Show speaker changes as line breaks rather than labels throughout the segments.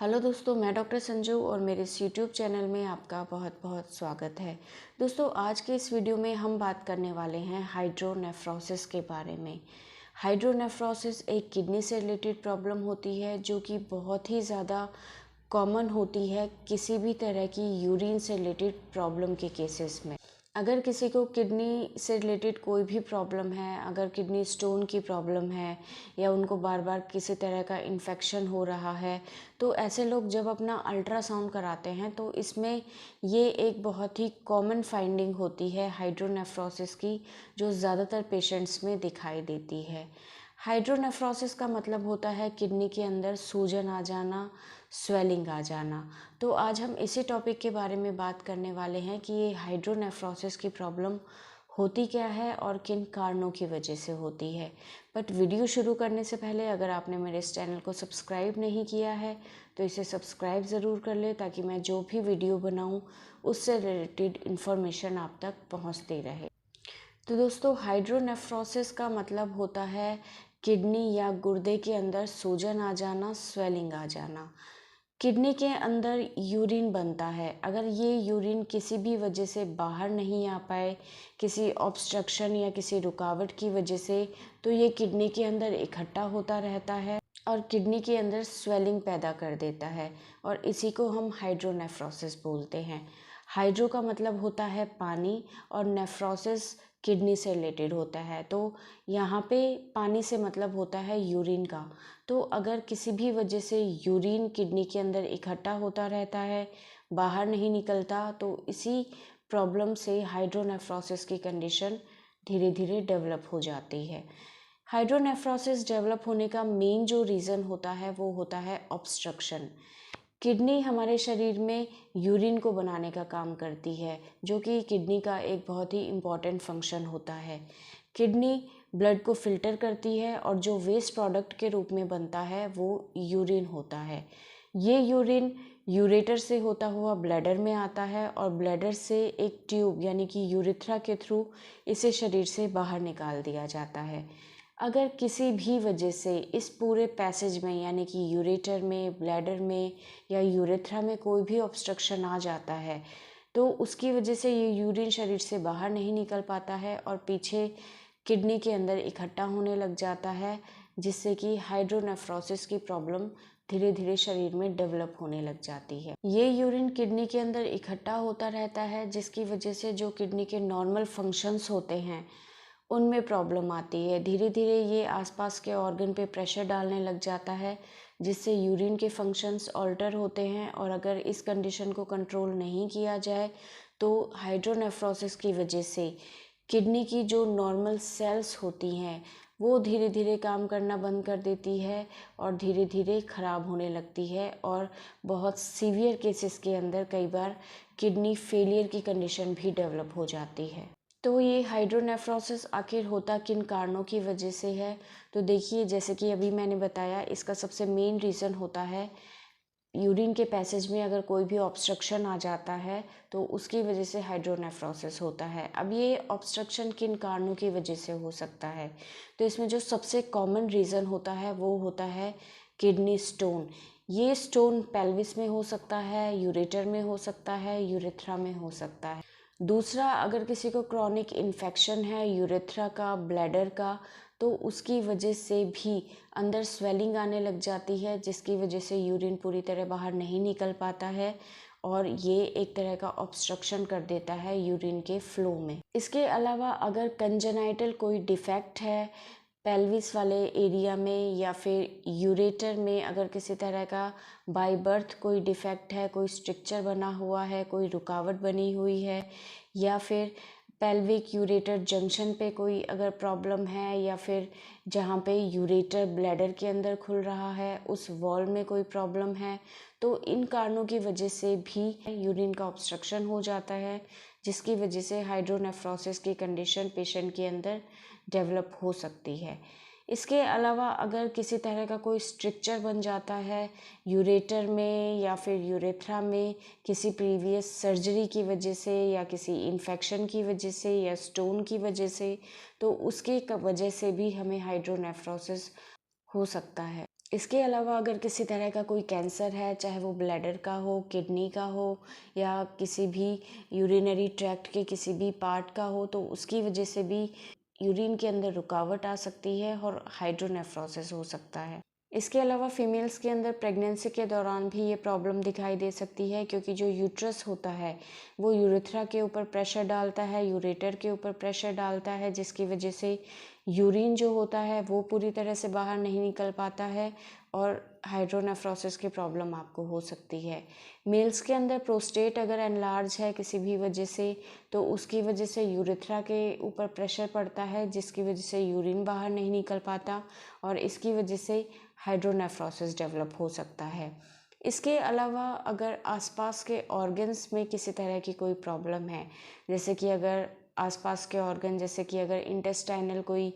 Hello दोस्तों, मैं doctor Sanju और मेरे इस यूट्यूब चैनल में आपका बहुत बहुत स्वागत है। दोस्तों, आज के इस वीडियो में हम बात करने वाले हैं हाइड्रोनेफ्रोसिस के बारे में। हाइड्रोनेफ्रोसिस एक किडनी से रिलेटेड प्रॉब्लम होती है जो कि बहुत ही ज़्यादा कॉमन होती है किसी भी तरह की यूरिन से रिलेटेड प्रॉब्लम के केसेस में। अगर किसी को किडनी से रिलेटेड कोई भी प्रॉब्लम है, अगर किडनी स्टोन की प्रॉब्लम है या उनको बार बार किसी तरह का इन्फेक्शन हो रहा है, तो ऐसे लोग जब अपना अल्ट्रासाउंड कराते हैं तो इसमें ये एक बहुत ही कॉमन फाइंडिंग होती है हाइड्रोनेफ्रोसिस की, जो ज़्यादातर पेशेंट्स में दिखाई देती है। हाइड्रोनेफ्रोसिस का मतलब होता है किडनी के अंदर सूजन आ जाना, स्वेलिंग आ जाना। तो आज हम इसी टॉपिक के बारे में बात करने वाले हैं कि ये हाइड्रोनेफ्रोसिस की प्रॉब्लम होती क्या है और किन कारणों की वजह से होती है। बट वीडियो शुरू करने से पहले अगर आपने मेरे इस चैनल को सब्सक्राइब नहीं किया है तो इसे सब्सक्राइब ज़रूर कर ले, ताकि मैं जो भी वीडियो बनाऊं उससे रिलेटेड इन्फॉर्मेशन आप तक पहुंचती रहे। तो दोस्तों, हाइड्रोनेफ्रोसिस का मतलब होता है किडनी या गुर्दे के अंदर सूजन आ जाना, स्वेलिंग आ जाना। किडनी के अंदर यूरिन बनता है, अगर ये यूरिन किसी भी वजह से बाहर नहीं आ पाए, किसी ऑब्स्ट्रक्शन या किसी रुकावट की वजह से, तो ये किडनी के अंदर इकट्ठा होता रहता है और किडनी के अंदर स्वेलिंग पैदा कर देता है, और इसी को हम हाइड्रोनेफ्रोसिस बोलते हैं। हाइड्रो का मतलब होता है पानी और नेफ्रोसिस किडनी से रिलेटेड होता है, तो यहाँ पे पानी से मतलब होता है यूरिन का। तो अगर किसी भी वजह से यूरिन किडनी के अंदर इकट्ठा होता रहता है, बाहर नहीं निकलता, तो इसी प्रॉब्लम से हाइड्रोनेफ्रोसिस की कंडीशन धीरे धीरे डेवलप हो जाती है। हाइड्रोनेफ्रोसिस डेवलप होने का मेन जो रीज़न होता है वो होता है ऑब्स्ट्रक्शन। किडनी हमारे शरीर में यूरिन को बनाने का काम करती है, जो कि किडनी का एक बहुत ही इम्पॉर्टेंट फंक्शन होता है। किडनी ब्लड को फिल्टर करती है और जो वेस्ट प्रोडक्ट के रूप में बनता है वो यूरिन होता है। ये यूरिन यूरेटर से होता हुआ ब्लैडर में आता है और ब्लैडर से एक ट्यूब यानी कि यूरेथ्रा के थ्रू इसे शरीर से बाहर निकाल दिया जाता है। अगर किसी भी वजह से इस पूरे पैसेज में यानी कि यूरेटर में, ब्लैडर में या यूरेथ्रा में कोई भी ऑब्स्ट्रक्शन आ जाता है, तो उसकी वजह से ये यूरिन शरीर से बाहर नहीं निकल पाता है और पीछे किडनी के अंदर इकट्ठा होने लग जाता है, जिससे कि हाइड्रोनेफ्रोसिस की प्रॉब्लम धीरे धीरे शरीर में डेवलप होने लग जाती है। ये यूरिन किडनी के अंदर इकट्ठा होता रहता है, जिसकी वजह से जो किडनी के नॉर्मल फंक्शंस होते हैं उनमें प्रॉब्लम आती है। धीरे धीरे ये आसपास के ऑर्गन पे प्रेशर डालने लग जाता है, जिससे यूरिन के फंक्शंस ऑल्टर होते हैं, और अगर इस कंडीशन को कंट्रोल नहीं किया जाए तो हाइड्रोनेफ्रोसिस की वजह से किडनी की जो नॉर्मल सेल्स होती हैं वो धीरे धीरे काम करना बंद कर देती है और धीरे धीरे ख़राब होने लगती है, और बहुत सीवियर केसेस के अंदर कई बार किडनी फेलियर की कंडीशन भी डेवलप हो जाती है। तो ये हाइड्रोनेफ्रोसिस आखिर होता किन कारणों की वजह से है? तो देखिए, जैसे कि अभी मैंने बताया, इसका सबसे मेन रीज़न होता है यूरिन के पैसेज में अगर कोई भी ऑब्स्ट्रक्शन आ जाता है तो उसकी वजह से हाइड्रोनेफ्रोसिस होता है। अब ये ऑब्स्ट्रक्शन किन कारणों की वजह से हो सकता है? तो इसमें जो सबसे कॉमन रीज़न होता है वो होता है किडनी स्टोन। ये स्टोन पेल्विस में हो सकता है, यूरेटर में हो सकता है, यूरेथ्रा में हो सकता है। दूसरा, अगर किसी को क्रॉनिक इन्फेक्शन है यूरेथ्रा का, ब्लैडर का, तो उसकी वजह से भी अंदर स्वेलिंग आने लग जाती है, जिसकी वजह से यूरिन पूरी तरह बाहर नहीं निकल पाता है और ये एक तरह का ऑब्स्ट्रक्शन कर देता है यूरिन के फ्लो में। इसके अलावा अगर कंजेनाइटल कोई डिफेक्ट है पेल्विस वाले एरिया में या फिर यूरेटर में, अगर किसी तरह का बाय बर्थ कोई डिफेक्ट है, कोई स्ट्रक्चर बना हुआ है, कोई रुकावट बनी हुई है, या फिर पेल्विक यूरेटर जंक्शन पे कोई अगर प्रॉब्लम है, या फिर जहाँ पे यूरेटर ब्लैडर के अंदर खुल रहा है उस वॉल में कोई प्रॉब्लम है, तो इन कारणों की वजह से भी यूरिन का ऑब्स्ट्रक्शन हो जाता है, जिसकी वजह से हाइड्रोनेफ्रोसिस की कंडीशन पेशेंट के अंदर डेवलप हो सकती है। इसके अलावा अगर किसी तरह का कोई स्ट्रक्चर बन जाता है यूरेटर में या फिर यूरेथ्रा में, किसी प्रीवियस सर्जरी की वजह से या किसी इन्फेक्शन की वजह से या स्टोन की वजह से, तो उसकी वजह से भी हमें हाइड्रोनेफ्रोसिस हो सकता है। इसके अलावा अगर किसी तरह का कोई कैंसर है, चाहे वो ब्लैडर का हो, किडनी का हो या किसी भी यूरिनरी ट्रैक्ट के किसी भी पार्ट का हो, तो उसकी वजह से भी यूरिन के अंदर रुकावट आ सकती है और हाइड्रोनेफ्रोसिस हो सकता है। इसके अलावा फीमेल्स के अंदर प्रेगनेंसी के दौरान भी ये प्रॉब्लम दिखाई दे सकती है, क्योंकि जो यूट्रस होता है वो यूरेथ्रा के ऊपर प्रेशर डालता है, यूरेटर के ऊपर प्रेशर डालता है, जिसकी वजह से यूरिन जो होता है वो पूरी तरह से बाहर नहीं निकल पाता है और हाइड्रोनेफ्रोसिस की प्रॉब्लम आपको हो सकती है। मेल्स के अंदर प्रोस्टेट अगर एनलार्ज है किसी भी वजह से, तो उसकी वजह से यूरेथ्रा के ऊपर प्रेशर पड़ता है, जिसकी वजह से यूरिन बाहर नहीं निकल पाता और इसकी वजह से हाइड्रोनेफ्रोसिस डेवलप हो सकता है। इसके अलावा अगर आसपास के ऑर्गन्स में किसी तरह की कोई प्रॉब्लम है, जैसे कि अगर आसपास के ऑर्गन, जैसे कि अगर इंटेस्टाइनल कोई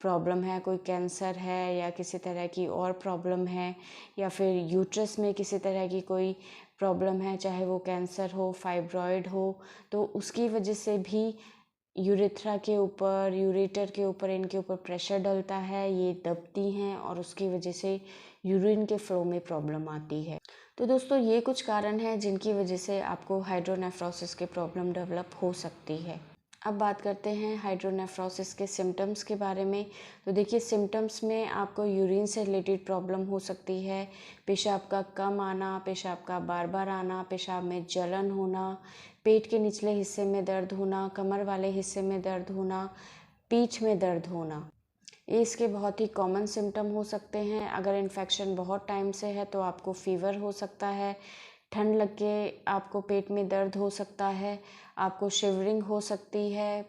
प्रॉब्लम है, कोई कैंसर है या किसी तरह की और प्रॉब्लम है, या फिर यूट्रस में किसी तरह की कोई प्रॉब्लम है, चाहे वो कैंसर हो, फाइब्रॉयड हो, तो उसकी वजह से भी यूरेथ्रा के ऊपर, यूरेटर के ऊपर, इनके ऊपर प्रेशर डलता है, ये दबती हैं और उसकी वजह से यूरिन के फ्लो में प्रॉब्लम आती है। तो दोस्तों, ये कुछ कारण हैं जिनकी वजह से आपको हाइड्रोनेफ्रोसिस की प्रॉब्लम डेवलप हो सकती है। अब बात करते हैं हाइड्रोनेफ्रोसिस के सिम्टम्स के बारे में। तो देखिए, सिम्टम्स में आपको यूरिन से रिलेटेड प्रॉब्लम हो सकती है, पेशाब का कम आना, पेशाब का बार बार आना, पेशाब में जलन होना, पेट के निचले हिस्से में दर्द होना, कमर वाले हिस्से में दर्द होना, पीठ में दर्द होना। ये इसके बहुत ही कॉमन सिम्टम हो सकते हैं। अगर इन्फेक्शन बहुत टाइम से है तो आपको फीवर हो सकता है, ठंड लग के आपको पेट में दर्द हो सकता है, आपको शिवरिंग हो सकती है,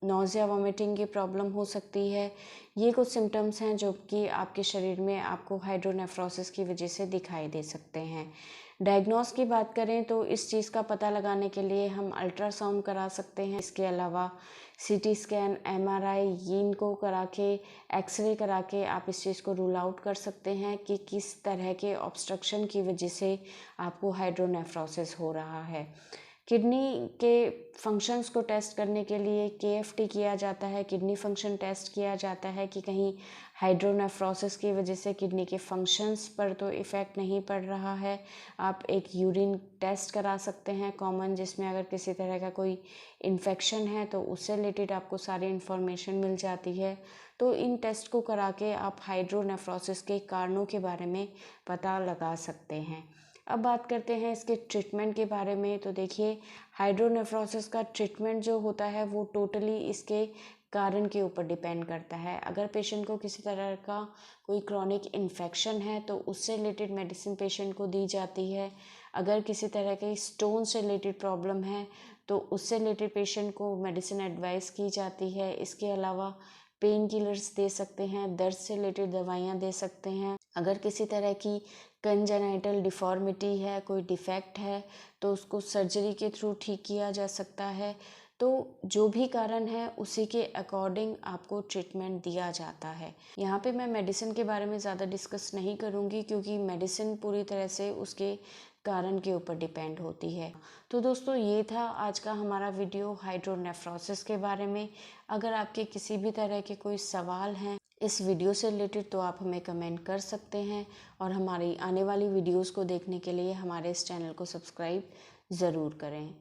नोज़िया वॉमिटिंग की प्रॉब्लम हो सकती है। ये कुछ सिम्टम्स हैं जो कि आपके शरीर में आपको हाइड्रोनेफ्रोसिस की वजह से दिखाई दे सकते हैं। डायग्नोस की बात करें तो इस चीज़ का पता लगाने के लिए हम अल्ट्रासाउंड करा सकते हैं। इसके अलावा सीटी स्कैन, एमआरआई, इनको करा के, एक्सरे करा के आप इस चीज़ को रूल आउट कर सकते हैं कि किस तरह के ऑब्स्ट्रक्शन की वजह से आपको हाइड्रोनेफ्रोसिस हो रहा है। किडनी के फंक्शंस को टेस्ट करने के लिए केएफटी किया जाता है, किडनी फंक्शन टेस्ट किया जाता है कि कहीं हाइड्रोनेफ्रोसिस की वजह से किडनी के फंक्शंस पर तो इफ़ेक्ट नहीं पड़ रहा है। आप एक यूरिन टेस्ट करा सकते हैं कॉमन, जिसमें अगर किसी तरह का कोई इन्फेक्शन है तो उससे रिलेटेड आपको सारी इन्फॉर्मेशन मिल जाती है। तो इन टेस्ट को करा के आप हाइड्रोनेफ्रोसिस के कारणों के बारे में पता लगा सकते हैं। अब बात करते हैं इसके ट्रीटमेंट के बारे में। तो देखिए, हाइड्रोनेफ्रोसिस का ट्रीटमेंट जो होता है वो टोटली इसके कारण के ऊपर डिपेंड करता है। अगर पेशेंट को किसी तरह का कोई क्रॉनिक इन्फेक्शन है तो उससे रिलेटेड मेडिसिन पेशेंट को दी जाती है। अगर किसी तरह के स्टोन से रिलेटेड प्रॉब्लम है तो उससे रिलेटेड पेशेंट को मेडिसिन एडवाइस की जाती है। इसके अलावा पेन किलर्स दे सकते हैं, दर्द से रिलेटेड दवाइयाँ दे सकते हैं। अगर किसी तरह की कंजेनाइटल डिफॉर्मिटी है, कोई डिफेक्ट है, तो उसको सर्जरी के थ्रू ठीक किया जा सकता है। तो जो भी कारण है उसी के अकॉर्डिंग आपको ट्रीटमेंट दिया जाता है। यहाँ पे मैं मेडिसिन के बारे में ज़्यादा डिस्कस नहीं करूँगी, क्योंकि मेडिसिन पूरी तरह से उसके कारण के ऊपर डिपेंड होती है। तो दोस्तों, ये था आज का हमारा वीडियो हाइड्रोनेफ्रोसिस के बारे में। अगर आपके किसी भी तरह के कोई सवाल हैं इस वीडियो से रिलेटेड तो आप हमें कमेंट कर सकते हैं, और हमारी आने वाली वीडियोस को देखने के लिए हमारे इस चैनल को सब्सक्राइब ज़रूर करें।